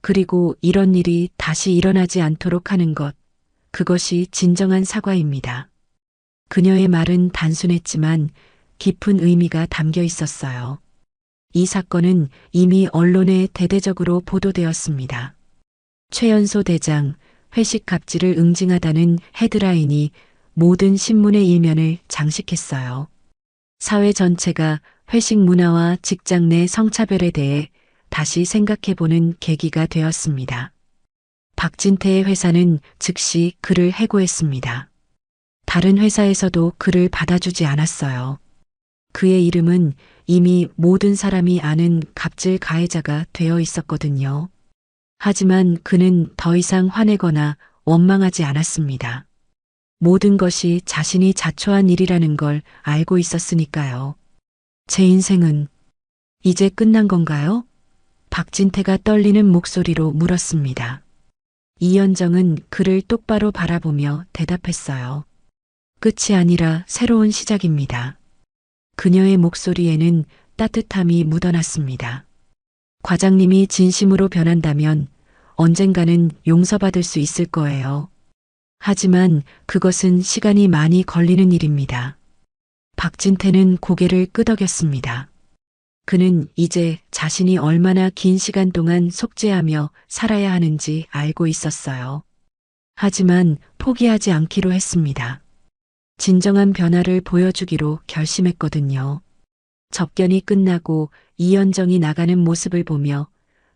그리고 이런 일이 다시 일어나지 않도록 하는 것, 그것이 진정한 사과입니다. 그녀의 말은 단순했지만 깊은 의미가 담겨 있었어요. 이 사건은 이미 언론에 대대적으로 보도되었습니다. 최연소 대장, 회식 갑질을 응징하다는 헤드라인이 모든 신문의 일면을 장식했어요. 사회 전체가 회식 문화와 직장 내 성차별에 대해 다시 생각해보는 계기가 되었습니다. 박진태의 회사는 즉시 그를 해고했습니다. 다른 회사에서도 그를 받아주지 않았어요. 그의 이름은 이미 모든 사람이 아는 갑질 가해자가 되어 있었거든요. 하지만 그는 더 이상 화내거나 원망하지 않았습니다. 모든 것이 자신이 자초한 일이라는 걸 알고 있었으니까요. 제 인생은 이제 끝난 건가요? 박진태가 떨리는 목소리로 물었습니다. 이현정은 그를 똑바로 바라보며 대답했어요. 끝이 아니라 새로운 시작입니다. 그녀의 목소리에는 따뜻함이 묻어났습니다. 과장님이 진심으로 변한다면 언젠가는 용서받을 수 있을 거예요. 하지만 그것은 시간이 많이 걸리는 일입니다. 박진태는 고개를 끄덕였습니다. 그는 이제 자신이 얼마나 긴 시간 동안 속죄하며 살아야 하는지 알고 있었어요. 하지만 포기하지 않기로 했습니다. 진정한 변화를 보여주기로 결심했거든요. 접견이 끝나고 이현정이 나가는 모습을 보며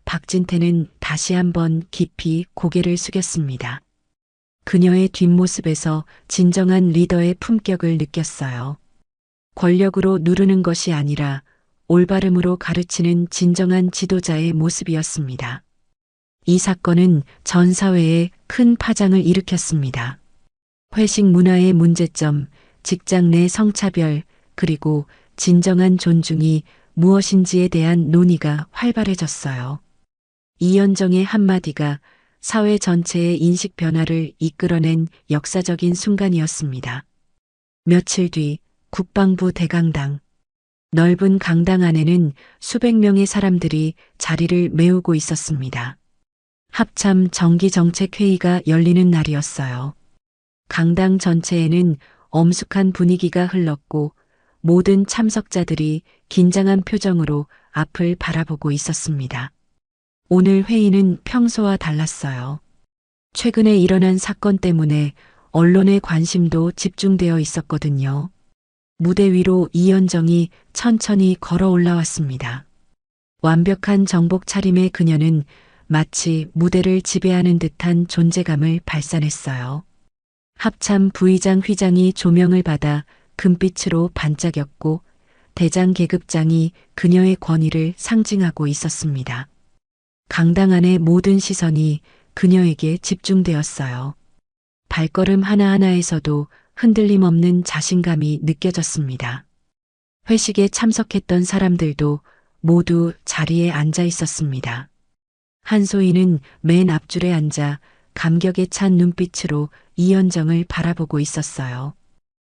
박진태는 다시 한번 깊이 고개를 숙였습니다. 그녀의 뒷모습에서 진정한 리더의 품격을 느꼈어요. 권력으로 누르는 것이 아니라 올바름으로 가르치는 진정한 지도자의 모습이었습니다. 이 사건은 전 사회에 큰 파장을 일으켰습니다. 회식 문화의 문제점, 직장 내 성차별, 그리고 진정한 존중이 무엇인지에 대한 논의가 활발해졌어요. 이현정의 한마디가 사회 전체의 인식 변화를 이끌어낸 역사적인 순간이었습니다. 며칠 뒤 국방부 대강당. 넓은 강당 안에는 수백 명의 사람들이 자리를 메우고 있었습니다. 합참 정기정책회의가 열리는 날이었어요. 강당 전체에는 엄숙한 분위기가 흘렀고 모든 참석자들이 긴장한 표정으로 앞을 바라보고 있었습니다. 오늘 회의는 평소와 달랐어요. 최근에 일어난 사건 때문에 언론의 관심도 집중되어 있었거든요. 무대 위로 이현정이 천천히 걸어 올라왔습니다. 완벽한 정복 차림의 그녀는 마치 무대를 지배하는 듯한 존재감을 발산했어요. 합참 부의장 휘장이 조명을 받아 금빛으로 반짝였고 대장 계급장이 그녀의 권위를 상징하고 있었습니다. 강당 안의 모든 시선이 그녀에게 집중되었어요. 발걸음 하나하나에서도 흔들림 없는 자신감이 느껴졌습니다. 회식에 참석했던 사람들도 모두 자리에 앉아 있었습니다. 한소희는 맨 앞줄에 앉아 감격에 찬 눈빛으로 이현정을 바라보고 있었어요.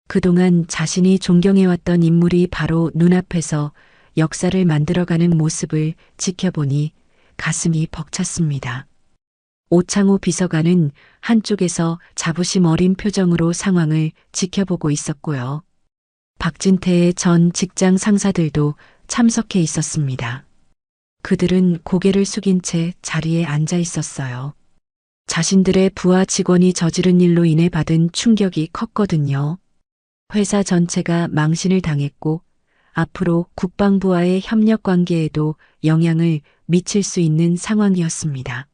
그동안 자신이 존경해왔던 인물이 바로 눈앞에서 역사를 만들어가는 모습을 지켜보니 가슴이 벅찼습니다. 오창호 비서관은 한쪽에서 자부심 어린 표정으로 상황을 지켜보고 있었고요. 박진태의 전 직장 상사들도 참석해 있었습니다. 그들은 고개를 숙인 채 자리에 앉아 있었어요. 자신들의 부하 직원이 저지른 일로 인해 받은 충격이 컸거든요. 회사 전체가 망신을 당했고 앞으로 국방부와의 협력 관계에도 영향을 미칠 수 있는 상황이었습니다.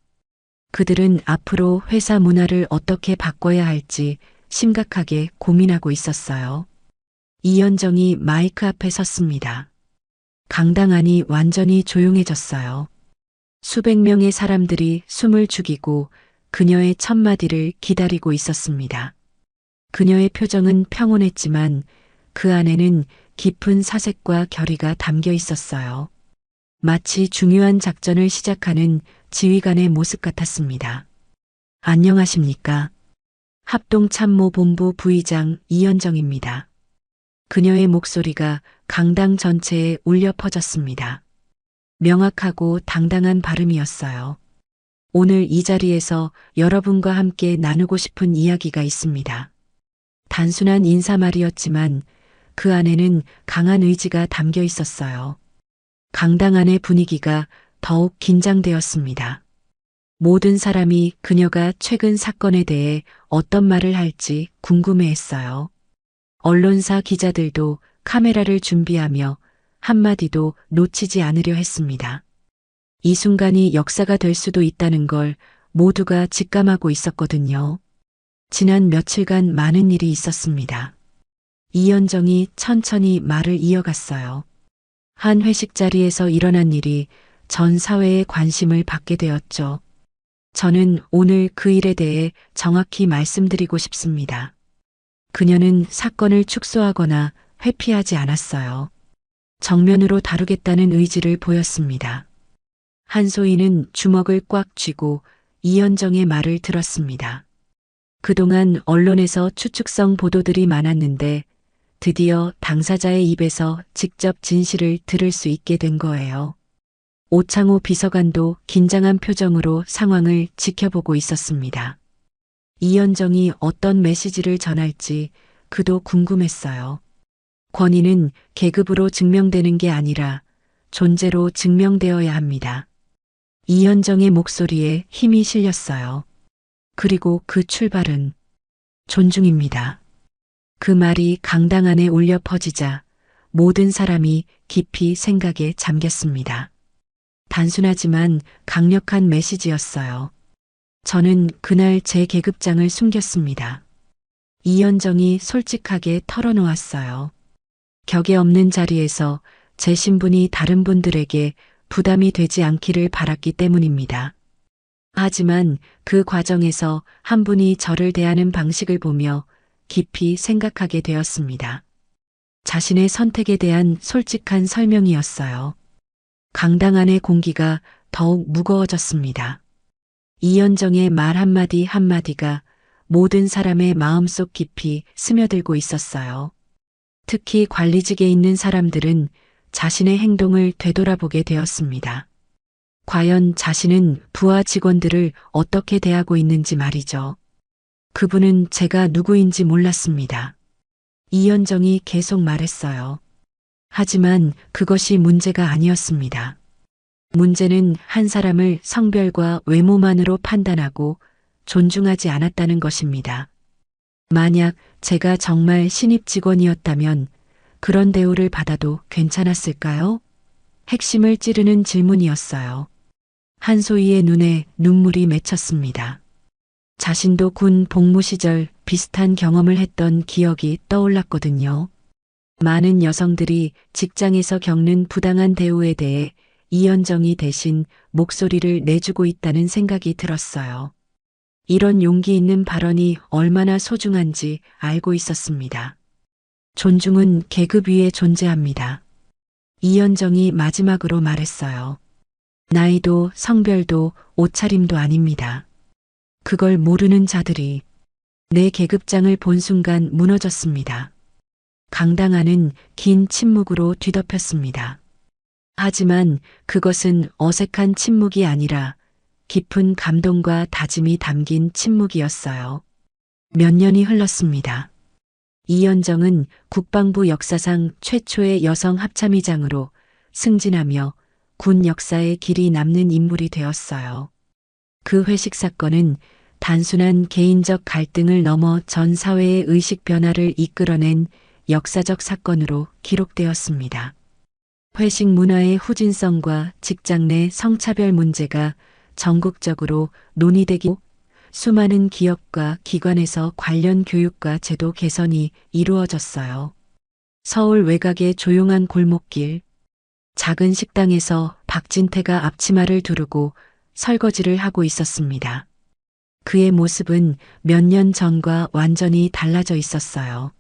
그들은 앞으로 회사 문화를 어떻게 바꿔야 할지 심각하게 고민하고 있었어요. 이현정이 마이크 앞에 섰습니다. 강당 안이 완전히 조용해졌어요. 수백 명의 사람들이 숨을 죽이고 그녀의 첫마디를 기다리고 있었습니다. 그녀의 표정은 평온했지만 그 안에는 깊은 사색과 결의가 담겨 있었어요. 마치 중요한 작전을 시작하는 지휘관의 모습 같았습니다. 안녕하십니까? 합동참모본부 부의장 이현정입니다. 그녀의 목소리가 강당 전체에 울려 퍼졌습니다. 명확하고 당당한 발음이었어요. 오늘 이 자리에서 여러분과 함께 나누고 싶은 이야기가 있습니다. 단순한 인사말이었지만 그 안에는 강한 의지가 담겨 있었어요. 강당 안의 분위기가 더욱 긴장되었습니다. 모든 사람이 그녀가 최근 사건에 대해 어떤 말을 할지 궁금해했어요. 언론사 기자들도 카메라를 준비하며 한마디도 놓치지 않으려 했습니다. 이 순간이 역사가 될 수도 있다는 걸 모두가 직감하고 있었거든요. 지난 며칠간 많은 일이 있었습니다. 이현정이 천천히 말을 이어갔어요. 한 회식 자리에서 일어난 일이 전 사회의 관심을 받게 되었죠. 저는 오늘 그 일에 대해 정확히 말씀드리고 싶습니다. 그녀는 사건을 축소하거나 회피하지 않았어요. 정면으로 다루겠다는 의지를 보였습니다. 한소희는 주먹을 꽉 쥐고 이현정의 말을 들었습니다. 그동안 언론에서 추측성 보도들이 많았는데 드디어 당사자의 입에서 직접 진실을 들을 수 있게 된 거예요. 오창호 비서관도 긴장한 표정으로 상황을 지켜보고 있었습니다. 이현정이 어떤 메시지를 전할지 그도 궁금했어요. 권위는 계급으로 증명되는 게 아니라 존재로 증명되어야 합니다. 이현정의 목소리에 힘이 실렸어요. 그리고 그 출발은 존중입니다. 그 말이 강당 안에 울려 퍼지자 모든 사람이 깊이 생각에 잠겼습니다. 단순하지만 강력한 메시지였어요. 저는 그날 제 계급장을 숨겼습니다. 이현정이 솔직하게 털어놓았어요. 격에 없는 자리에서 제 신분이 다른 분들에게 부담이 되지 않기를 바랐기 때문입니다. 하지만 그 과정에서 한 분이 저를 대하는 방식을 보며 깊이 생각하게 되었습니다. 자신의 선택에 대한 솔직한 설명이었어요. 강당 안의 공기가 더욱 무거워졌습니다. 이현정의 말 한마디 한마디가 모든 사람의 마음속 깊이 스며들고 있었어요. 특히 관리직에 있는 사람들은 자신의 행동을 되돌아보게 되었습니다. 과연 자신은 부하 직원들을 어떻게 대하고 있는지 말이죠. 그분은 제가 누구인지 몰랐습니다. 이현정이 계속 말했어요. 하지만 그것이 문제가 아니었습니다. 문제는 한 사람을 성별과 외모만으로 판단하고 존중하지 않았다는 것입니다. 만약 제가 정말 신입 직원이었다면 그런 대우를 받아도 괜찮았을까요? 핵심을 찌르는 질문이었어요. 한소희의 눈에 눈물이 맺혔습니다. 자신도 군 복무 시절 비슷한 경험을 했던 기억이 떠올랐거든요. 많은 여성들이 직장에서 겪는 부당한 대우에 대해 이현정이 대신 목소리를 내주고 있다는 생각이 들었어요. 이런 용기 있는 발언이 얼마나 소중한지 알고 있었습니다. 존중은 계급 위에 존재합니다. 이현정이 마지막으로 말했어요. 나이도 성별도 옷차림도 아닙니다. 그걸 모르는 자들이 내 계급장을 본 순간 무너졌습니다. 강당 안은 긴 침묵으로 뒤덮였습니다. 하지만 그것은 어색한 침묵이 아니라 깊은 감동과 다짐이 담긴 침묵이었어요. 몇 년이 흘렀습니다. 이현정은 국방부 역사상 최초의 여성 합참의장으로 승진하며 군 역사에 길이 남는 인물이 되었어요. 그 회식 사건은 단순한 개인적 갈등을 넘어 전 사회의 의식 변화를 이끌어낸 역사적 사건으로 기록되었습니다. 회식 문화의 후진성과 직장 내 성차별 문제가 전국적으로 논의되기 수많은 기업과 기관에서 관련 교육과 제도 개선이 이루어졌어요. 서울 외곽의 조용한 골목길, 작은 식당에서 박진태가 앞치마를 두르고 설거지를 하고 있었습니다. 그의 모습은 몇 년 전과 완전히 달라져 있었어요.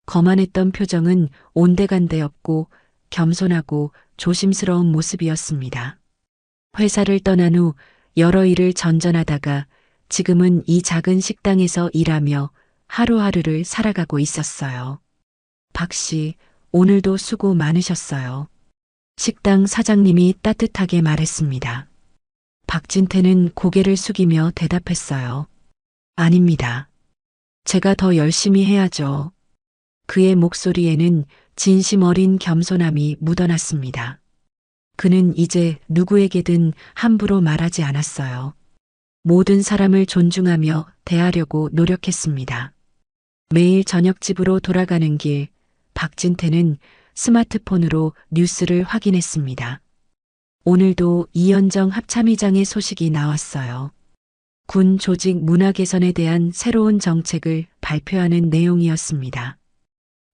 거만했던 표정은 온데간데 없고 겸손하고 조심스러운 모습이었습니다. 회사를 떠난 후 여러 일을 전전하다가 지금은 이 작은 식당에서 일하며 하루하루를 살아가고 있었어요. 박 씨, 오늘도 수고 많으셨어요. 식당 사장님이 따뜻하게 말했습니다. 박진태는 고개를 숙이며 대답했어요. 아닙니다. 제가 더 열심히 해야죠. 그의 목소리에는 진심 어린 겸손함이 묻어났습니다. 그는 이제 누구에게든 함부로 말하지 않았어요. 모든 사람을 존중하며 대하려고 노력했습니다. 매일 저녁 집으로 돌아가는 길, 박진태는 스마트폰으로 뉴스를 확인했습니다. 오늘도 이현정 합참의장의 소식이 나왔어요. 군 조직 문화 개선에 대한 새로운 정책을 발표하는 내용이었습니다.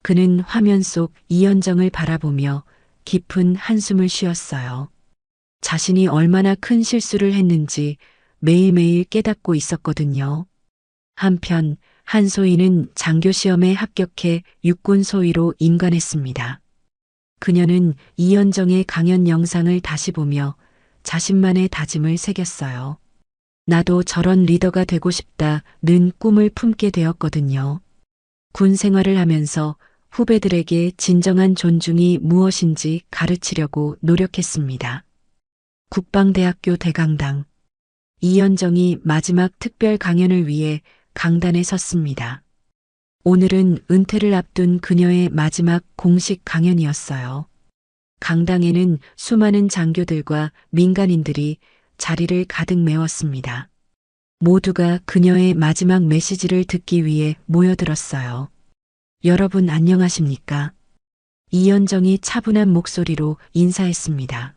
그는 화면 속 이현정을 바라보며 깊은 한숨을 쉬었어요. 자신이 얼마나 큰 실수를 했는지 매일매일 깨닫고 있었거든요. 한편 한소희는 장교 시험에 합격해 육군 소위로 임관했습니다. 그녀는 이현정의 강연 영상을 다시 보며 자신만의 다짐을 새겼어요. 나도 저런 리더가 되고 싶다는 꿈을 품게 되었거든요. 군 생활을 하면서 후배들에게 진정한 존중이 무엇인지 가르치려고 노력했습니다. 국방대학교 대강당. 이현정이 마지막 특별 강연을 위해 강단에 섰습니다. 오늘은 은퇴를 앞둔 그녀의 마지막 공식 강연이었어요. 강당에는 수많은 장교들과 민간인들이 자리를 가득 메웠습니다. 모두가 그녀의 마지막 메시지를 듣기 위해 모여들었어요. 여러분 안녕하십니까? 이현정이 차분한 목소리로 인사했습니다.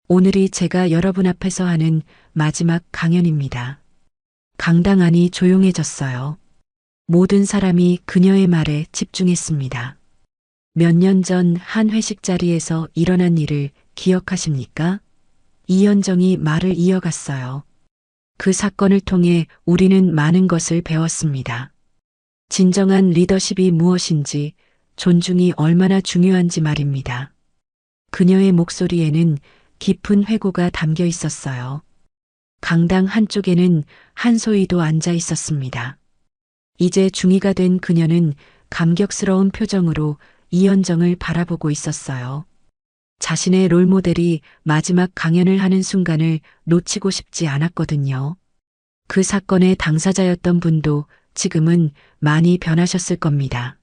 오늘이 제가 여러분 앞에서 하는 마지막 강연입니다. 강당 안이 조용해졌어요. 모든 사람이 그녀의 말에 집중했습니다. 몇 년 전 한 회식 자리에서 일어난 일을 기억하십니까? 이현정이 말을 이어갔어요. 그 사건을 통해 우리는 많은 것을 배웠습니다. 진정한 리더십이 무엇인지, 존중이 얼마나 중요한지 말입니다. 그녀의 목소리에는 깊은 회고가 담겨 있었어요. 강당 한쪽에는 한소희도 앉아 있었습니다. 이제 중위가 된 그녀는 감격스러운 표정으로 이현정을 바라보고 있었어요. 자신의 롤모델이 마지막 강연을 하는 순간을 놓치고 싶지 않았거든요. 그 사건의 당사자였던 분도 지금은 많이 변하셨을 겁니다.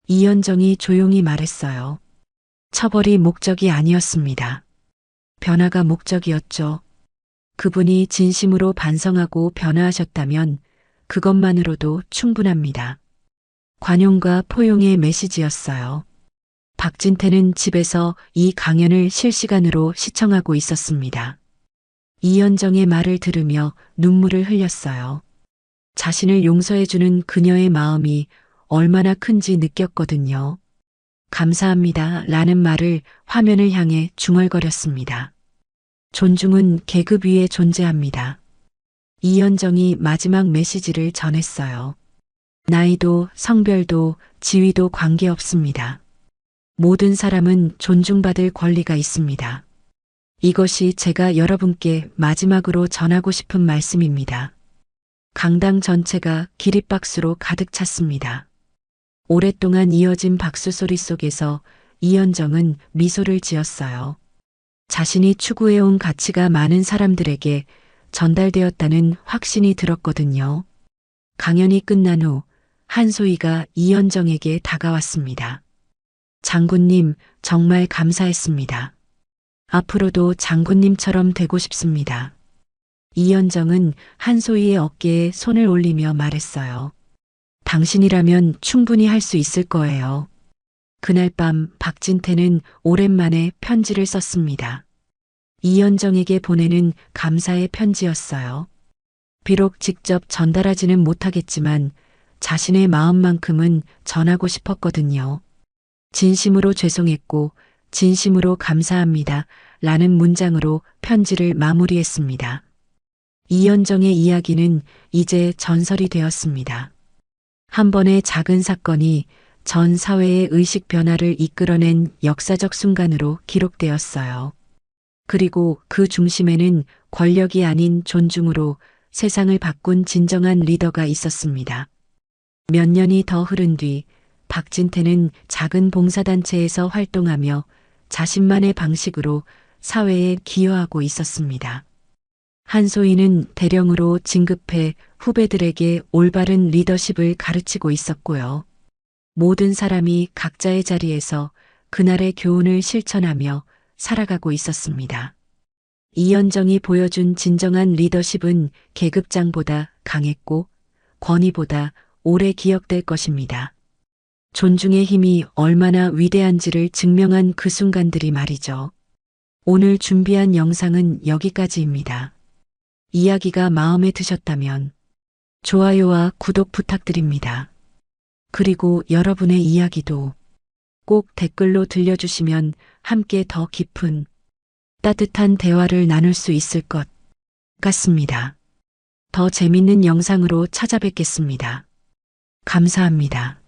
이현정이 조용히 말했어요. 처벌이 목적이 아니었습니다. 변화가 목적이었죠. 그분이 진심으로 반성하고 변화하셨다면 그것만으로도 충분합니다. 관용과 포용의 메시지였어요. 박진태는 집에서 이 강연을 실시간으로 시청하고 있었습니다. 이현정의 말을 들으며 눈물을 흘렸어요. 자신을 용서해주는 그녀의 마음이 얼마나 큰지 느꼈거든요. 감사합니다 라는 말을 화면을 향해 중얼거렸습니다. 존중은 계급 위에 존재합니다. 이현정이 마지막 메시지를 전했어요. 나이도 성별도 지위도 관계없습니다. 모든 사람은 존중받을 권리가 있습니다. 이것이 제가 여러분께 마지막으로 전하고 싶은 말씀입니다. 강당 전체가 기립박수로 가득 찼습니다. 오랫동안 이어진 박수 소리 속에서 이현정은 미소를 지었어요. 자신이 추구해온 가치가 많은 사람들에게 전달되었다는 확신이 들었거든요. 강연이 끝난 후 한소희가 이현정에게 다가왔습니다. 장군님, 정말 감사했습니다. 앞으로도 장군님처럼 되고 싶습니다. 이현정은 한소희의 어깨에 손을 올리며 말했어요. 당신이라면 충분히 할 수 있을 거예요. 그날 밤 박진태는 오랜만에 편지를 썼습니다. 이현정에게 보내는 감사의 편지였어요. 비록 직접 전달하지는 못하겠지만 자신의 마음만큼은 전하고 싶었거든요. 진심으로 죄송했고 진심으로 감사합니다 라는 문장으로 편지를 마무리했습니다. 이현정의 이야기는 이제 전설이 되었습니다. 한 번의 작은 사건이 전 사회의 의식 변화를 이끌어낸 역사적 순간으로 기록되었어요. 그리고 그 중심에는 권력이 아닌 존중으로 세상을 바꾼 진정한 리더가 있었습니다. 몇 년이 더 흐른 뒤 박진태는 작은 봉사단체에서 활동하며 자신만의 방식으로 사회에 기여하고 있었습니다. 한소희는 대령으로 진급해 후배들에게 올바른 리더십을 가르치고 있었고요. 모든 사람이 각자의 자리에서 그날의 교훈을 실천하며 살아가고 있었습니다. 이현정이 보여준 진정한 리더십은 계급장보다 강했고 권위보다 오래 기억될 것입니다. 존중의 힘이 얼마나 위대한지를 증명한 그 순간들이 말이죠. 오늘 준비한 영상은 여기까지입니다. 이야기가 마음에 드셨다면 좋아요와 구독 부탁드립니다. 그리고 여러분의 이야기도 꼭 댓글로 들려주시면 함께 더 깊은 따뜻한 대화를 나눌 수 있을 것 같습니다. 더 재밌는 영상으로 찾아뵙겠습니다. 감사합니다.